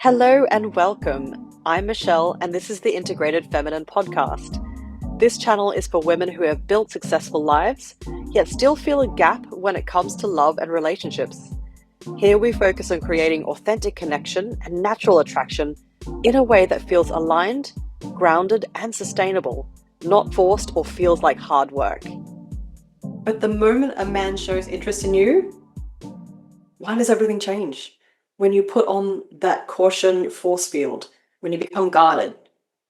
Hello and welcome. I'm Michelle, and this is the Integrated Feminine Podcast. This channel is for women who have built successful lives, yet still feel a gap when it comes to love and relationships. Here we focus on creating authentic connection and natural attraction in a way that feels aligned, grounded, and sustainable, not forced or feels like hard work. But the moment a man shows interest in you, why does everything change? When you put on that caution force field, when you become guarded,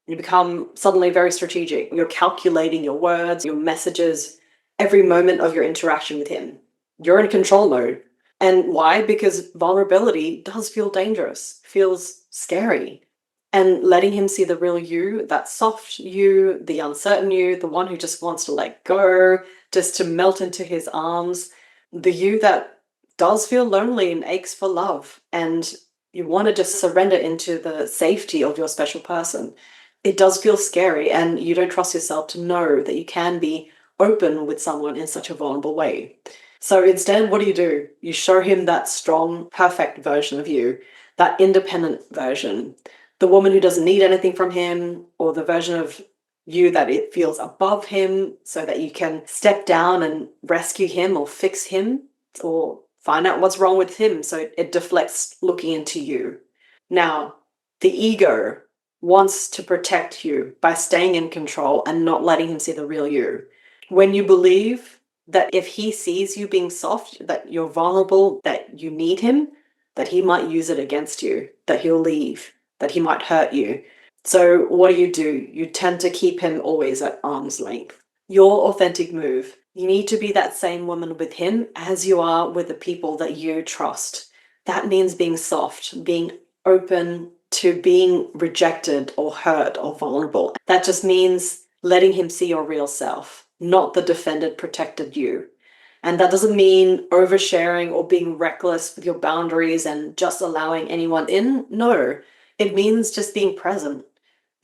you become suddenly very strategic. You're calculating your words, your messages, every moment of your interaction with him. You're in control mode. And why? Because vulnerability does feel dangerous, feels scary. And letting him see the real you, that soft you, the uncertain you, the one who just wants to let go, just to melt into his arms, the you that does feel lonely and aches for love, and you want to just surrender into the safety of your special person. It does feel scary, and you don't trust yourself to know that you can be open with someone in such a vulnerable way. So instead, what do? You show him that strong, perfect version of you, that independent version, the woman who doesn't need anything from him, or the version of you that it feels above him so that you can step down and rescue him or fix him or find out what's wrong with him so it deflects looking into you. Now, the ego wants to protect you by staying in control and not letting him see the real you. When you believe that if he sees you being soft, that you're vulnerable, that you need him, that he might use it against you, that he'll leave, that he might hurt you. So what do? You tend to keep him always at arm's length. Your authentic move. You need to be that same woman with him as you are with the people that you trust. That means being soft, being open to being rejected or hurt or vulnerable. That just means letting him see your real self, not the defended, protected you. And that doesn't mean oversharing or being reckless with your boundaries and just allowing anyone in. No, it means just being present.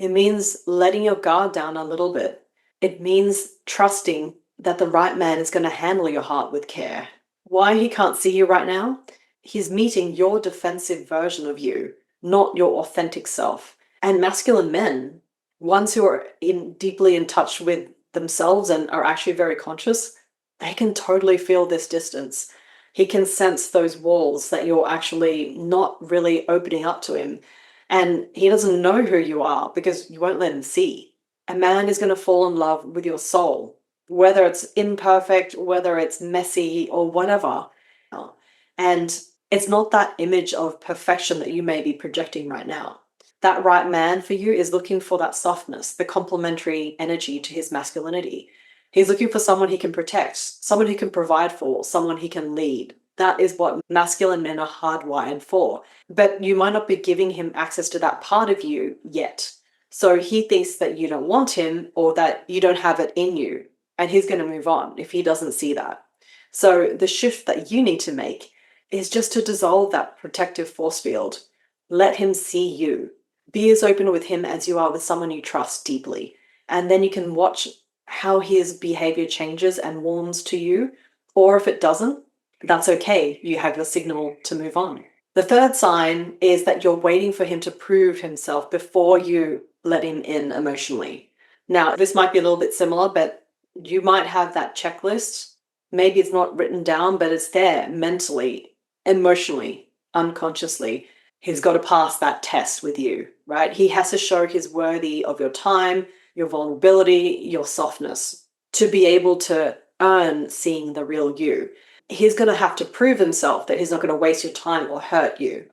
It means letting your guard down a little bit. It means trusting that the right man is going to handle your heart with care. Why he can't see you right now? He's meeting your defensive version of you, not your authentic self. And masculine men, ones who are deeply in touch with themselves and are actually very conscious, they can totally feel this distance. He can sense those walls that you're actually not really opening up to him. And he doesn't know who you are because you won't let him see. A man is going to fall in love with your soul, whether it's imperfect, whether it's messy or whatever. And it's not that image of perfection that you may be projecting right now. That right man for you is looking for that softness, the complementary energy to his masculinity. He's looking for someone he can protect, someone he can provide for, someone he can lead. That is what masculine men are hardwired for. But you might not be giving him access to that part of you yet. So he thinks that you don't want him or that you don't have it in you. And he's going to move on if he doesn't see that. So the shift that you need to make is just to dissolve that protective force field. Let him see you. Be as open with him as you are with someone you trust deeply. And then you can watch how his behavior changes and warms to you. Or if it doesn't, that's okay. You have your signal to move on. The third sign is that you're waiting for him to prove himself before you let him in emotionally. Now, this might be a little bit similar, but you might have that checklist. Maybe it's not written down, but it's there mentally, emotionally, unconsciously. He's got to pass that test with you, right? He has to show he's worthy of your time, your vulnerability, your softness to be able to earn seeing the real you. He's going to have to prove himself that he's not going to waste your time or hurt you.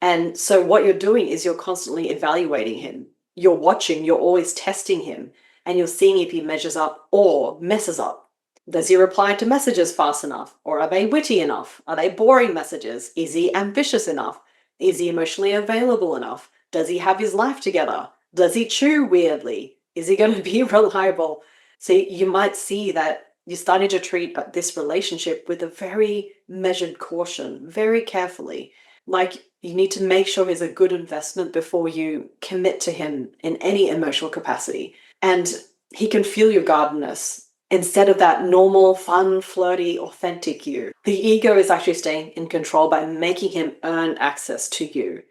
And so what you're doing is you're constantly evaluating him. You're watching, you're always testing him, and you're seeing if he measures up or messes up. Does he reply to messages fast enough? Or are they witty enough? Are they boring messages? Is he ambitious enough? Is he emotionally available enough? Does he have his life together? Does he chew weirdly? Is he going to be reliable? So you might see that you're starting to treat this relationship with a very measured caution, very carefully. Like you need to make sure he's a good investment before you commit to him in any emotional capacity. And he can feel your guardedness instead of that normal, fun, flirty, authentic you. The ego is actually staying in control by making him earn access to you.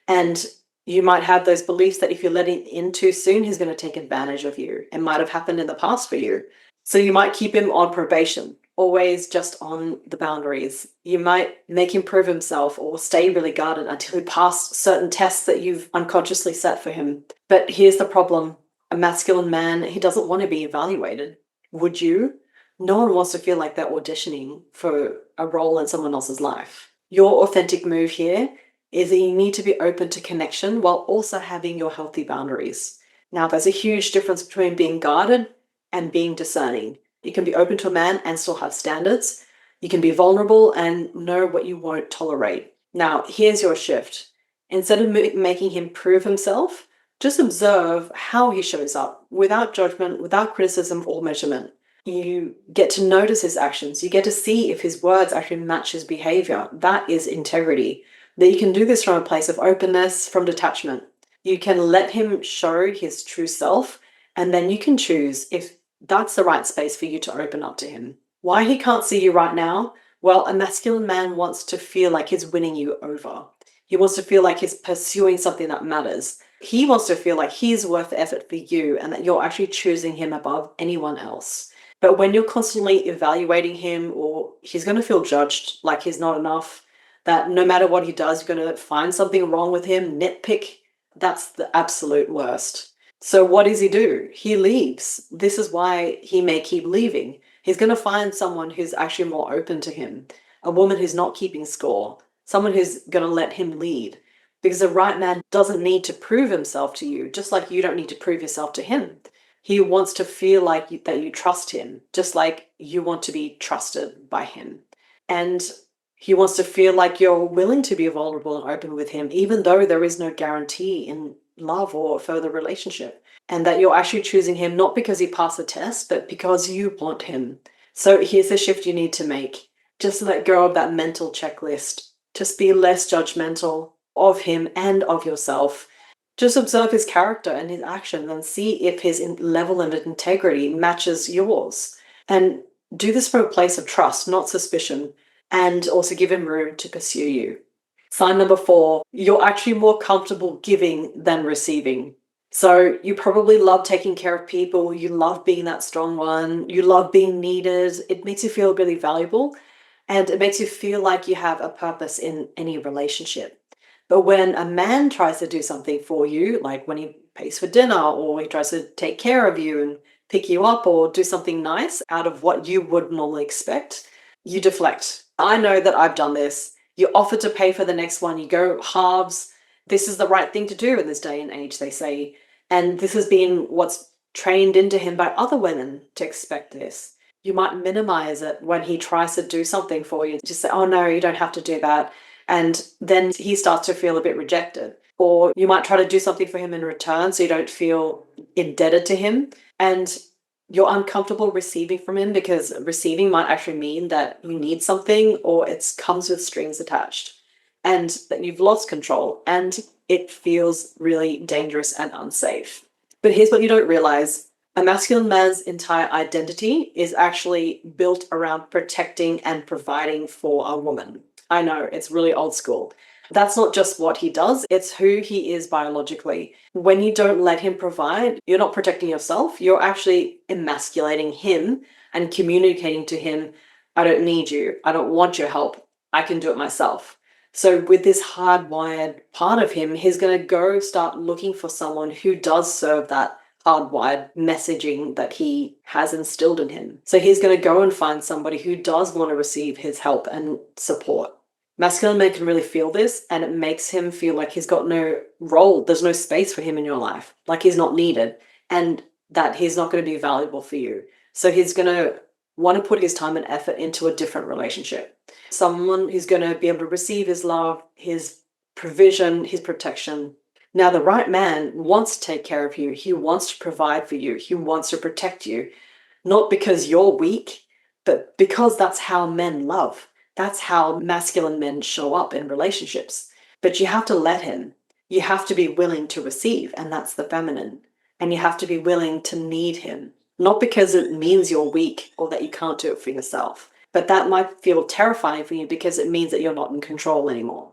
And you might have those beliefs that if you let him in too soon, he's going to take advantage of you. It might have happened in the past for you. So you might keep him on probation, always just on the boundaries. You might make him prove himself or stay really guarded until he passed certain tests that you've unconsciously set for him. But here's the problem. A masculine man, he doesn't want to be evaluated. Would you? No one wants to feel like they're auditioning for a role in someone else's life. Your authentic move here is that you need to be open to connection while also having your healthy boundaries. Now, there's a huge difference between being guarded and being discerning. You can be open to a man and still have standards. You can be vulnerable and know what you won't tolerate. Now, here's your shift. Instead of making him prove himself, just observe how he shows up without judgment, without criticism or measurement. You get to notice his actions. You get to see if his words actually match his behavior. That is integrity. That you can do this from a place of openness, from detachment. You can let him show his true self, and then you can choose if that's the right space for you to open up to him. Why he can't see you right now? Well, a masculine man wants to feel like he's winning you over. He wants to feel like he's pursuing something that matters. He wants to feel like he's worth the effort for you and that you're actually choosing him above anyone else. But when you're constantly evaluating him, or he's going to feel judged, like he's not enough, that no matter what he does, you're going to find something wrong with him, nitpick, that's the absolute worst. So what does he do? He leaves. This is why he may keep leaving. He's going to find someone who's actually more open to him, a woman who's not keeping score, someone who's going to let him lead. Because the right man doesn't need to prove himself to you, just like you don't need to prove yourself to him. He wants to feel like that you trust him, just like you want to be trusted by him. And he wants to feel like you're willing to be vulnerable and open with him, even though there is no guarantee in love or further relationship. And that you're actually choosing him not because he passed the test, but because you want him. So here's the shift you need to make. Just let go of that mental checklist. Just be less judgmental of him and of yourself. Just observe his character and his actions and see if his level of integrity matches yours. And do this from a place of trust, not suspicion, and also give him room to pursue you. Sign number 4, you're actually more comfortable giving than receiving. So you probably love taking care of people, you love being that strong one, you love being needed. It makes you feel really valuable, and it makes you feel like you have a purpose in any relationship. But when a man tries to do something for you, like when he pays for dinner or he tries to take care of you and pick you up or do something nice out of what you would normally expect, you deflect. I know that I've done this. You offer to pay for the next one, you go halves. This is the right thing to do in this day and age, they say. And this has been what's trained into him by other women to expect this. You might minimize it when he tries to do something for you. Just say, oh no, you don't have to do that. And then he starts to feel a bit rejected. Or you might try to do something for him in return so you don't feel indebted to him. And you're uncomfortable receiving from him because receiving might actually mean that you need something or it comes with strings attached and that you've lost control and it feels really dangerous and unsafe. But here's what you don't realize. A masculine man's entire identity is actually built around protecting and providing for a woman. I know, it's really old school. That's not just what he does, it's who he is biologically. When you don't let him provide, you're not protecting yourself, you're actually emasculating him and communicating to him, I don't need you, I don't want your help, I can do it myself. So with this hardwired part of him, he's going to go start looking for someone who does serve that hardwired messaging that he has instilled in him. So he's going to go and find somebody who does want to receive his help and support. Masculine men can really feel this, and it makes him feel like he's got no role. There's no space for him in your life, like he's not needed, and that he's not going to be valuable for you. So he's going to want to put his time and effort into a different relationship. Someone who's going to be able to receive his love, his provision, his protection. Now, the right man wants to take care of you. He wants to provide for you. He wants to protect you, not because you're weak, but because that's how men love. That's how masculine men show up in relationships. But you have to let him. You have to be willing to receive, and that's the feminine. And you have to be willing to need him. Not because it means you're weak or that you can't do it for yourself, but that might feel terrifying for you because it means that you're not in control anymore.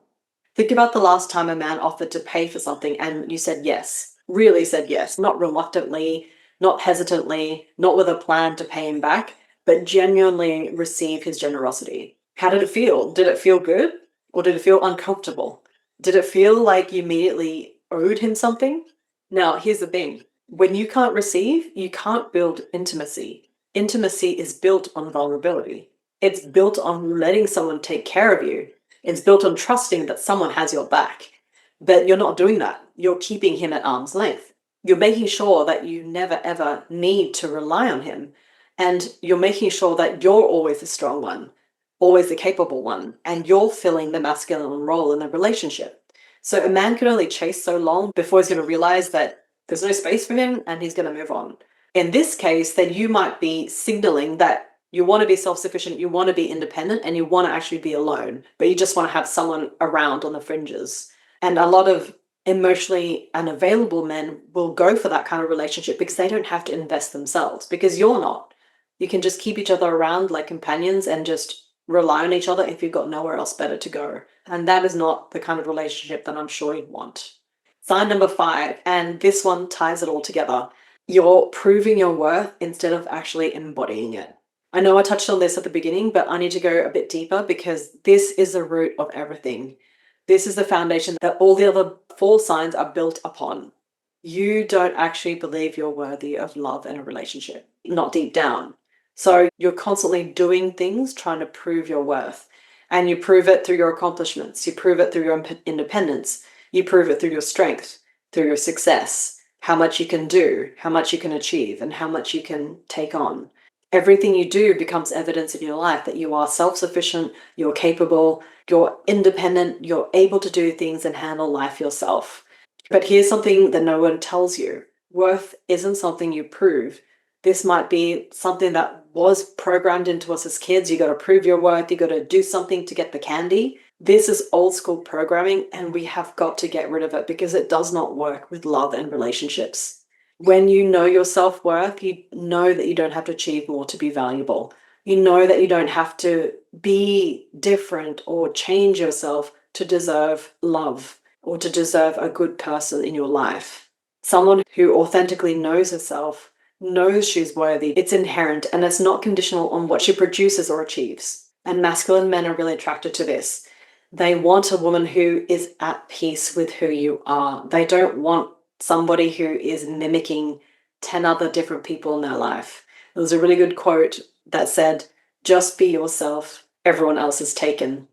Think about the last time a man offered to pay for something and you said yes, really said yes, not reluctantly, not hesitantly, not with a plan to pay him back, but genuinely receive his generosity. How did it feel? Did it feel good or did it feel uncomfortable? Did it feel like you immediately owed him something? Now, here's the thing, when you can't receive, you can't build intimacy. Intimacy is built on vulnerability, it's built on letting someone take care of you, it's built on trusting that someone has your back. But you're not doing that. You're keeping him at arm's length. You're making sure that you never ever need to rely on him. And you're making sure that you're always the strong one, always the capable one, and you're filling the masculine role in the relationship. So a man can only chase so long before he's going to realize that there's no space for him and he's going to move on. In this case, then you might be signaling that you want to be self-sufficient, you want to be independent, and you want to actually be alone, but you just want to have someone around on the fringes. And a lot of emotionally unavailable men will go for that kind of relationship because they don't have to invest themselves, because you're not. You can just keep each other around like companions and just rely on each other if you've got nowhere else better to go. And that is not the kind of relationship that I'm sure you'd want. Sign number 5, and this one ties it all together. You're proving your worth instead of actually embodying it. I know I touched on this at the beginning, but I need to go a bit deeper because this is the root of everything. This is the foundation that all the other 4 signs are built upon. You don't actually believe you're worthy of love and a relationship, not deep down. So you're constantly doing things trying to prove your worth. And you prove it through your accomplishments. You prove it through your independence. You prove it through your strength, through your success, how much you can do, how much you can achieve, and how much you can take on. Everything you do becomes evidence in your life that you are self-sufficient, you're capable, you're independent, you're able to do things and handle life yourself. But here's something that no one tells you. Worth isn't something you prove. This might be something that was programmed into us as kids. You got to prove your worth, you got to do something to get the candy. This is old school programming and we have got to get rid of it because it does not work with love and relationships. When you know your self-worth, you know that you don't have to achieve more to be valuable. You know that you don't have to be different or change yourself to deserve love or to deserve a good person in your life. Someone who authentically knows herself, knows she's worthy. It's inherent and it's not conditional on what she produces or achieves. And masculine men are really attracted to this. They want a woman who is at peace with who you are. They don't want somebody who is mimicking 10 other different people in their life. There was a really good quote that said, just be yourself, everyone else is taken.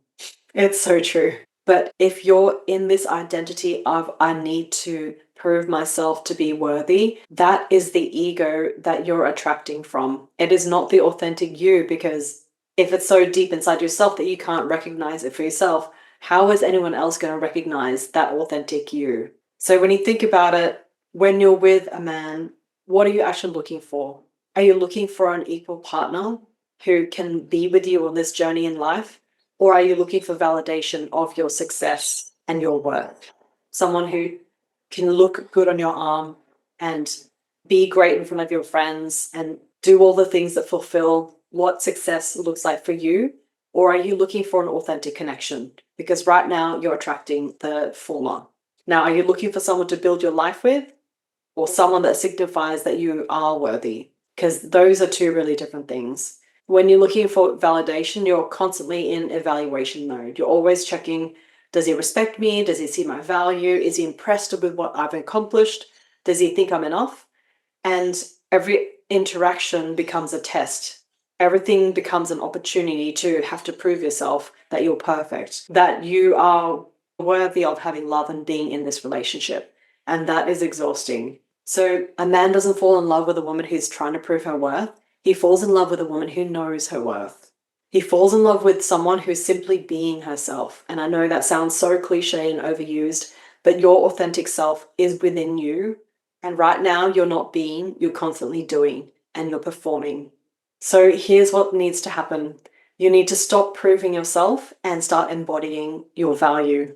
It's so true. But if you're in this identity of, I need to prove myself to be worthy, that is the ego that you're attracting from. It is not the authentic you, because if it's so deep inside yourself that you can't recognize it for yourself, how is anyone else going to recognize that authentic you? So when you think about it, when you're with a man, what are you actually looking for? Are you looking for an equal partner who can be with you on this journey in life? Or are you looking for validation of your success and your worth? Someone who can look good on your arm and be great in front of your friends and do all the things that fulfill what success looks like for you? Or are you looking for an authentic connection? Because right now you're attracting the former. Now, are you looking for someone to build your life with, or someone that signifies that you are worthy? Because those are 2 really different things. When you're looking for validation, you're constantly in evaluation mode. You're always checking, does he respect me? Does he see my value? Is he impressed with what I've accomplished? Does he think I'm enough? And every interaction becomes a test. Everything becomes an opportunity to have to prove yourself that you're perfect, that you are worthy of having love and being in this relationship. And that is exhausting. So a man doesn't fall in love with a woman who's trying to prove her worth. He falls in love with a woman who knows her worth. He falls in love with someone who's simply being herself. And I know that sounds so cliche and overused, but your authentic self is within you. And right now you're not being, you're constantly doing and you're performing. So here's what needs to happen. You need to stop proving yourself and start embodying your value.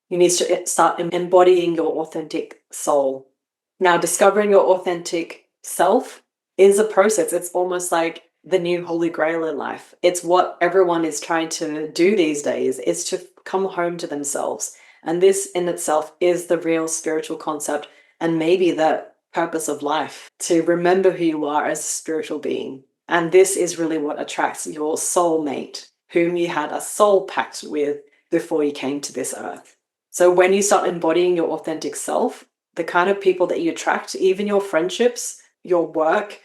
You need to start embodying your authentic soul. Now, discovering your authentic self is a process. It's almost like the new holy grail in life. It's what everyone is trying to do these days, is to come home to themselves And this in itself is the real spiritual concept and maybe the purpose of life, to remember who you are as a spiritual being. And this is really what attracts your soulmate, whom you had a soul pact with before you came to this earth. So when you start embodying your authentic self, the kind of people that you attract, even your friendships, your work,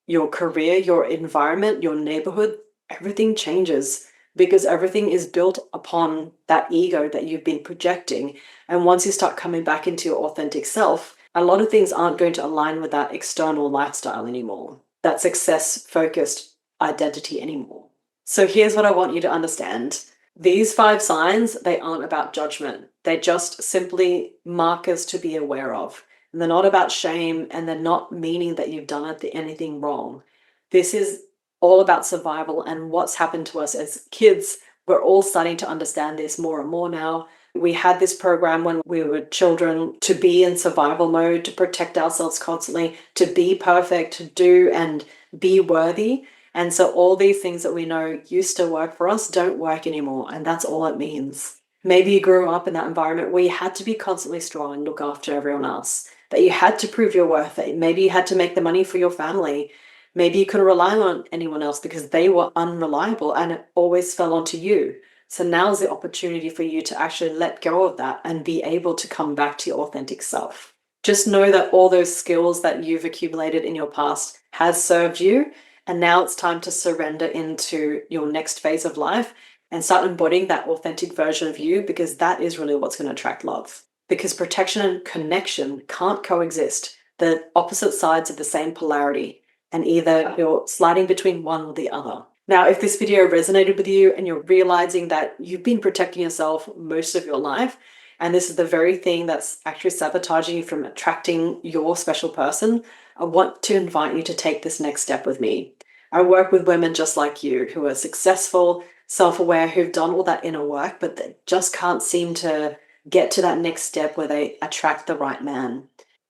your career, your environment, your neighborhood, everything changes because everything is built upon that ego that you've been projecting. And once you start coming back into your authentic self, a lot of things aren't going to align with that external lifestyle anymore, that success-focused identity anymore. So here's what I want you to understand. These 5 signs, they aren't about judgment. They're just simply markers to be aware of. And they're not about shame, and they're not meaning that you've done anything wrong. This is all about survival and what's happened to us as kids. We're all starting to understand this more and more now. We had this program when we were children to be in survival mode, to protect ourselves constantly, to be perfect, to do and be worthy. And so all these things that we know used to work for us don't work anymore. And that's all it means. Maybe you grew up in that environment where you had to be constantly strong and look after everyone else, that you had to prove your worth, that maybe you had to make the money for your family. Maybe you couldn't rely on anyone else because they were unreliable and it always fell onto you. So now's the opportunity for you to actually let go of that and be able to come back to your authentic self. Just know that all those skills that you've accumulated in your past has served you. And now it's time to surrender into your next phase of life and start embodying that authentic version of you, because that is really what's going to attract love. Because protection and connection can't coexist. They're opposite sides of the same polarity, and either you're sliding between one or the other. Now, if this video resonated with you and you're realizing that you've been protecting yourself most of your life, and this is the very thing that's actually sabotaging you from attracting your special person, I want to invite you to take this next step with me. I work with women just like you who are successful, self-aware, who've done all that inner work, but they just can't seem to get to that next step where they attract the right man.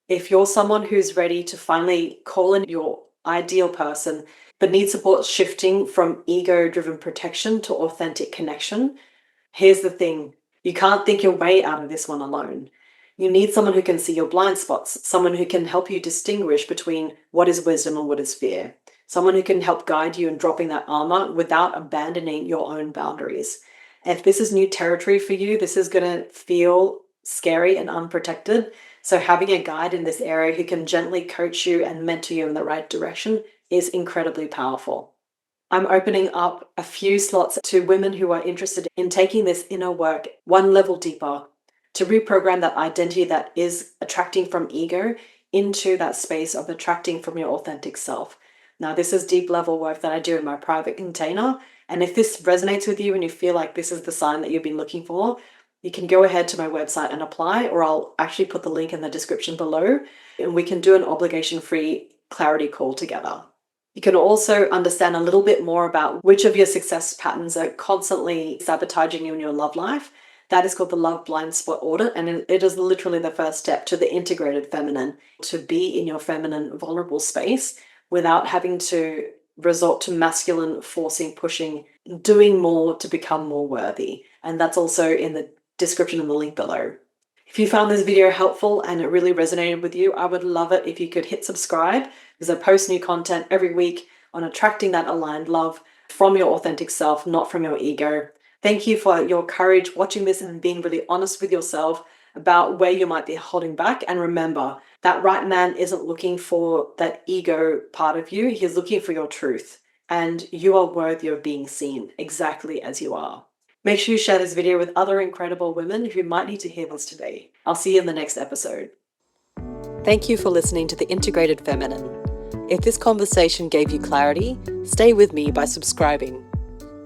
If you're someone who's ready to finally call in your ideal person, but need support shifting from ego-driven protection to authentic connection, here's the thing. You can't think your way out of this one alone. You need someone who can see your blind spots, someone who can help you distinguish between what is wisdom and what is fear, someone who can help guide you in dropping that armor without abandoning your own boundaries. And if this is new territory for you, this is going to feel scary and unprotected. So having a guide in this area who can gently coach you and mentor you in the right direction is incredibly powerful. I'm opening up a few slots to women who are interested in taking this inner work one level deeper, to reprogram that identity that is attracting from ego into that space of attracting from your authentic self. Now, this is deep level work that I do in my private container. And if this resonates with you and you feel like this is the sign that you've been looking for, you can go ahead to my website and apply, or I'll actually put the link in the description below, and we can do an obligation-free clarity call together. You can also understand a little bit more about which of your success patterns are constantly sabotaging you in your love life. That is called the Love Blind Spot Audit, and it is literally the first step to the integrated feminine, to be in your feminine vulnerable space without having to resort to masculine forcing, pushing, doing more to become more worthy. And that's also in the description and the link below. If you found this video helpful and it really resonated with you, I would love it if you could hit subscribe, because I post new content every week on attracting that aligned love from your authentic self, not from your ego. Thank you for your courage watching this and being really honest with yourself about where you might be holding back. And remember, that right man isn't looking for that ego part of you. He's looking for your truth, and you are worthy of being seen exactly as you are. Make sure you share this video with other incredible women who might need to hear this today. I'll see you in the next episode. Thank you for listening to The Integrated Feminine. If this conversation gave you clarity, stay with me by subscribing.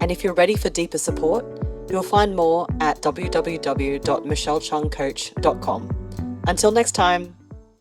And if you're ready for deeper support, you'll find more at www.michellechungcoach.com. Until next time.